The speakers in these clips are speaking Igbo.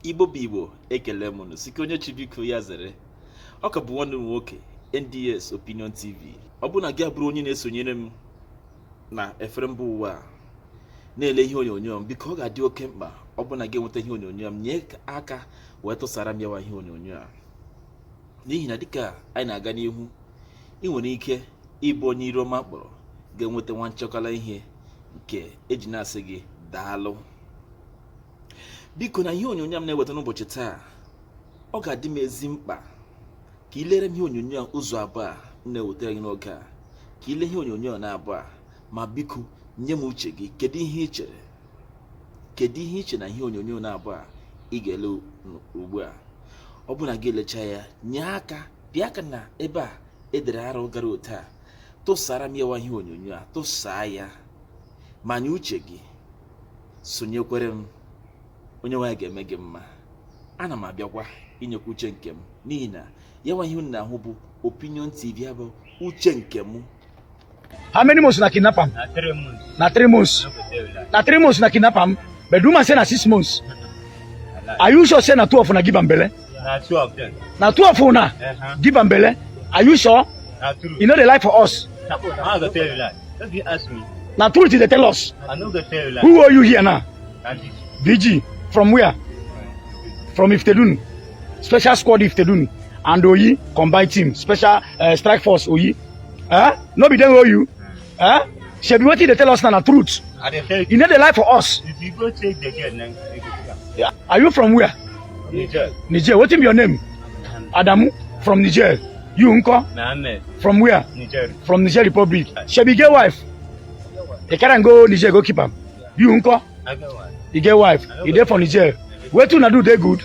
Igbo bụ Igbo ekele m unu sike onye chibiko ya zere ọ ka bụ nwanne m nwoke NDS Opinion TV. Ọ bụ na gị abụrụ onye na-esonyere m na efere mba ụwa na-ele ihe onyonyo m, biko ọ ga-adị oke mkpa ọ bụ na gị enweta ihe onyonyo m nye aka wee tụsara m yawa ihe onyonyo a, n'ihi na dịka anyị na-aga n'ihu ị nwere ike ịbụ onye iro ma kpọrọ ga-enweta nwa nchekala ihe nke eji na-asị gị daalụ. Biko na ihe onyonyo m na-eweta n'ụbọchị taa ọ ga-adị m ezi mkpa ka ilere m ihe onyonyo ụzọ abụọ m na-ewetara gị n'oge a, ka ile ihe onyonyo na-abụọ a, ma biko nye m uche gị. Kedu ihe i chere? Kedu ihe i chere na ihe onyonyo na-abụọ a ị ga-ele ugbu a? Ọ bụ na gị elechaa ya, nye aka bịa aka na ebe a edere arụ gara otu a, tụsara m yawa ihe onyonyo a, tụsaa ya ma nye uche gị, sonyekwere m. Onye nwaanyị ga-eme gị mma. Ana m abịakwa inyekwa uche nke m, n'ihi na yawa ihe unu na-ahụ bụ Opinion TV, abụ uche nke m. How many months na kidnap am? Na 3 months. Na 3 months. Na 3 months na kidnap am. But woman say na 6 months. Are you sure say na 2 of una give am belle? Na 2 of them. Na 2 of una give am belle? Are you sure? Na true. You know the lie for us. I go tell you lie. If you ask me, Na truth they tell us. I no go tell you lie. Who are you here now? And this. DG. From where? From Iftedun. Special squad Iftedun. And Oyi combined team. Special strike force Oyi. No be them owe you. Should be what they tell us now the truth. I dey tell you. You know the lie for us. If you go take the girl, then you go pick am. Yeah. Are you from where? Niger. Niger. What is your name? Adamu from Niger. You unko? Mohammed. From where? Niger. From Niger Republic. She be get wife. They can't go Niger go keep am. You unko? I get one. You get wife. You there for Niger. What you na do they good?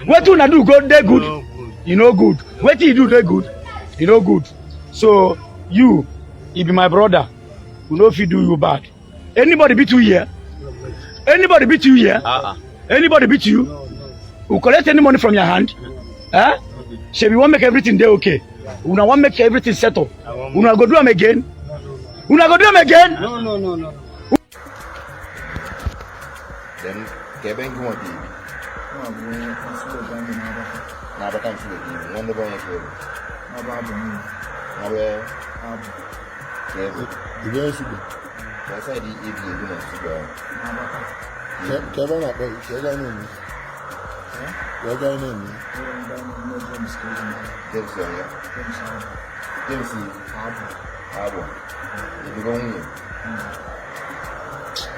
What you na do go they good? No good. You know good. What you do they good? You know good. So you be my brother. We know if you do you bad. Anybody beat you here? Anybody beat you here? Anybody beat you? Who collect any money from your hand? She be want make everything there okay. Una want make everything settle. Una go do them again? Una go do them again? No. Then Kevin go on TV. Na ba kan TV. When the boy is here. Na ba Kevin. The boy is good. That's why the EB you know so Kevin na boy, she ga name. Your guy name. James ya. James Abo. You go on.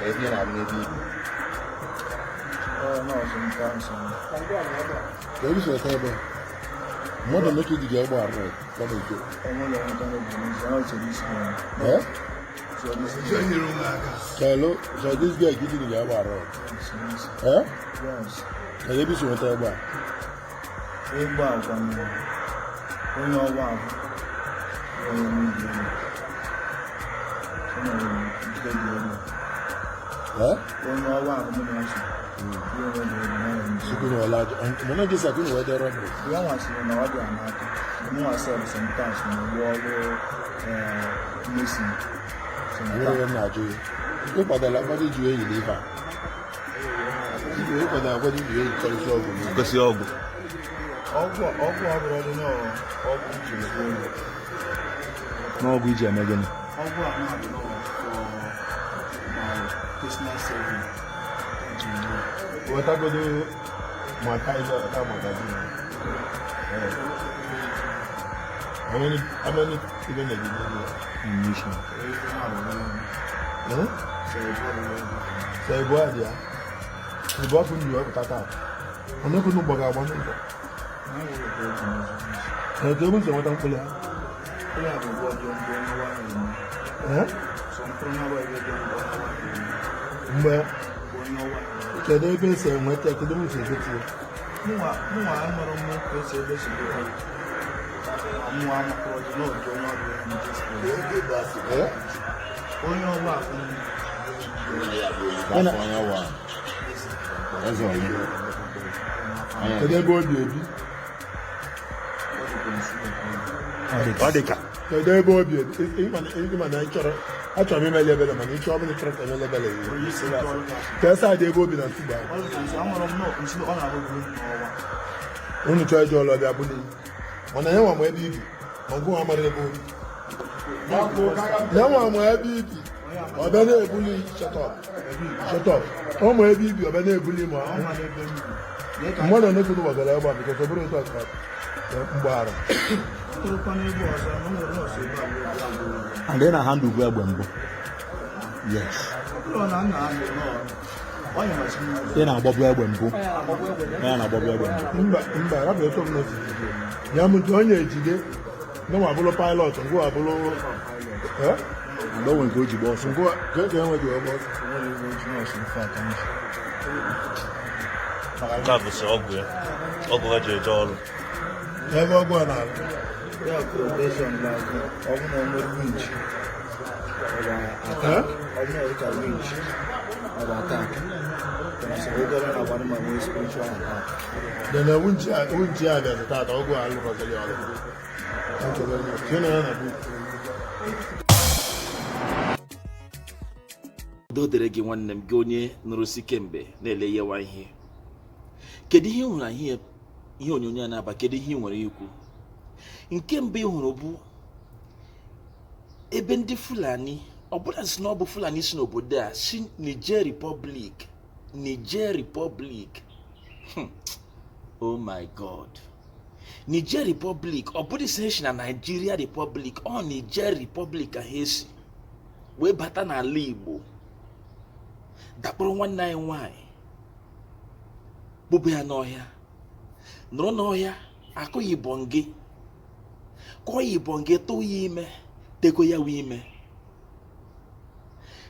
Kevin na maybe There is a table. More than making the girl bar, right? That is good. Hello, so this guy getting the girl bar, right? Yes. Can you be so table? Sukunu large and when I just agree with the robbery. You want to know what you are not. You know, I said sometimes you are missing. We're not doing. You put the body you in liver. You put the body you in cholesterol. Because you all already know. No good, I'm again. Christmas saving. What I go do, my ties are how many even the mission? Say, what, yeah? The boss will you have that. I'm not going to bug out one. I don't know what I'm pulling out. Well, can they be saying what I could do with it? No, I'm not a more person. I'm one of the Lord, you're not doing this. On your wife. That's all. Can they go, baby? What they can. kedu ebe obi ịma na ịchọrọ achọrọ m imeli ebele mana ịchọ ọbụla ịchọrọ ka emele ebele ka esa adị ebe obi na ntụgba unu chọọ ije ọlụ ọbịa bụli mana ya nwa ma ebe ibi ma ngụ nwa mara ebe obi ya nwa ma ebe ibi ọbịa na-ebuli shọtọp ọ ma ebe ibi ọbịa na-ebuli ma mmadụ onekwu gbagara egbe a bikọta obere otu aka mgbaghara and then I handle ugwu egbe mbụ yes ị na-agbọbụ egbe mbụ ya na-agbọbụ egbe mbụ mba rabụ eto m n'otu ya m nke onye ejide nwa abụrụ pilot ngwa abụrụ mgbe o nwere nke o ji gba ọsọ ngwa ka enweghị ọgbọ nke a bụsị ọgwụ ha ji eje ọrụ ebe ọgwụ a na-alụ na wunchi a bịazi tata ọgwụ a lụrọzili ọrụ udo dịrị gị nwanne m gị onye nụrụ si kemgbe na-ele yewa ihe. Kedu ihe ị hụrụ ihe onyonyo a na-aba? Kedu ihe ị nwere ikwu? Nke mbụ ị hụrụ bụ ebe ndị Fulani, ọbụla si na ọ bụ Fulani si n'obodo a si Niger Republic. Oh my God. Niger Republic, ọ bụrụ isi si na Nigeria Republic, ọ Niger Republic ka ha esi wee bata n'ala Igbo dakpọrọ nwanne anyị nwanyị bụba ya n'ọhịa, nọrọ n'ọhịa, akụ ya ibonge, kọọ ya ibonge, tụọ ya ime, tego ya wee ime,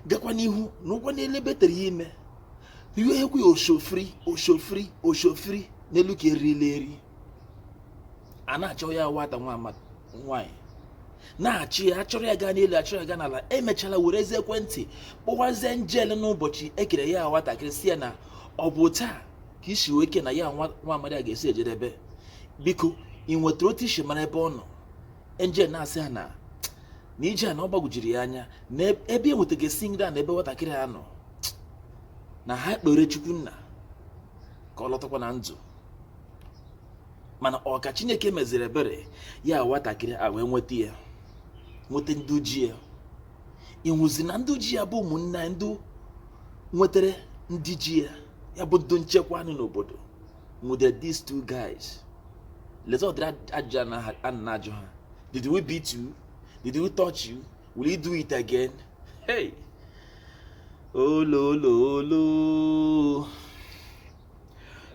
gakwa n'ihu n'ụgwọ n'elu ebe tere ya ime, iwe ekwe oshofri n'elu ka erila eri. A na-achọ ya nwata nwanyị na-achị ya, achọrọ ya gaa n'elu, achọrọ ya gaa n'ala. Emechala were ezi ekwentị kpọwazie njel n'ụbọchị ekere ya nwatakịrị si ya na ọ bụ taa ka isi wee ke na ya nwa amadi a ga-esi ejedebe. Biko ị nwetara otu isi mara ebe ọ nọ? Angel na-asị ha na ije a na ọ gbagwujiri ya anya na ebe e nwetaga esi nri a na ebe nwatakịrị ha nọ, na ha kpere Chukwu nna ka ọ lọtakwa na ndụ. Mana ọ ka Chineke meziri ebere ya nwatakịrị a wee nweta ndị uji ya. Ịhụzi na ndị uji ya bụ ụmụnna ndị nwetara ndị ji ya bụ ndị nchekwa anụ n'obodo. Nwudere these two guys. Leta ọdịrị ajụjụ a na-ajụ ha. Did we beat you? Did we touch you? Will you do it again? Hey! Olo.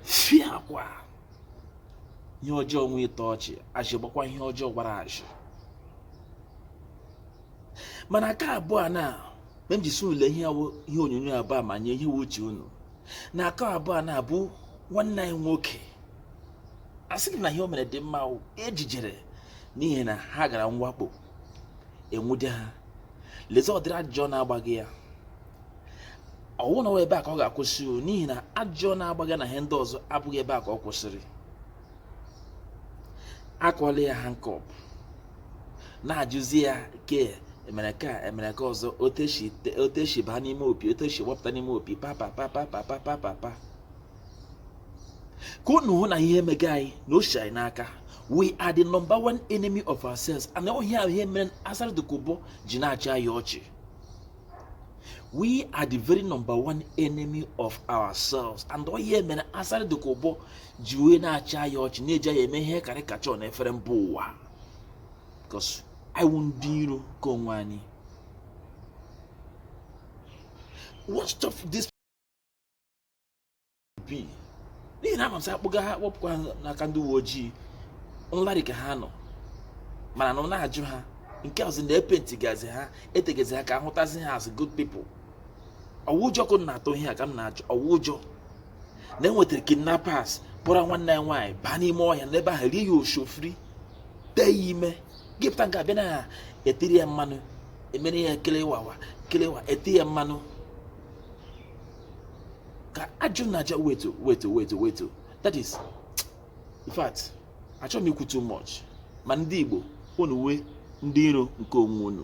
Fiakwa. Ihe ọjọọ nwe ịtọ ọchị, achị gbakwa ihe ọjọọ gbara achị. Mana aka abụọ na mgbe m ji si ule ihe onyonyo abụọ ma nye ihe uche unu, na aka abụọ na abụ nwanne anyị nwoke. Asị gị na ihe o mere dị mma, ejijere n'ihi na ha gara mwakpo enwude ha. Leta ọdịrị ajụjụ na-agbaghị ya. Ọwụ na ebe a ka ọ ga-akwụsị, n'ihi na ajụjụ na-agbaghị na ihe ndị ọzọ abụghị ebe a ka ọ kwụsịrị. Akọla ya handcuff, na-ajụzi ya ke emere ka ọzọ, oteshi baa n'ime opi, oteshi wapụta n'ime opi, papa. Ka unu hụ na ihe emega anyị na oshi anyị n'aka. We are the number one enemy of ourselves. And ihe mere Asara Dokubo ji na-achị anyị ọchị. We are the very number one enemy of ourselves. And ihe mere Asara Dokubo ji wee na-achị anyị ọchị, na-eji anyị eme ihe karịkachọ na efere mba ụwa. Because anyị wụ ndị iro ka onwe anyị. What of this be? N'ihi na amamsị akpụga ha wepụkwa n'aka ndị uwe ojii nlarị ka ha nọ, mana na ọ na-ajụ ha nke ọzọ na epentigazi ha, etegezi ha ka ahụtazi ha as good people. Ọwụjọ ka na-atụ ihe a ka m na-ajụ. Ọwụjọ na enwetara kidnappers kpọrọ nwanne ya nwaanyị baa n'ime ọhịa n'ebe ahụ, rie ya oshofri, tee ya ime, gịpụta nke abịa na etiri ya mmanụ, emere ya kelewa, eti ya mmanụ. Ka ajụ na-aja wait. That is, in fact, achọghị m ikwu too much. Ma ndị Igbo, unu wee ndị iro nke onwe unu.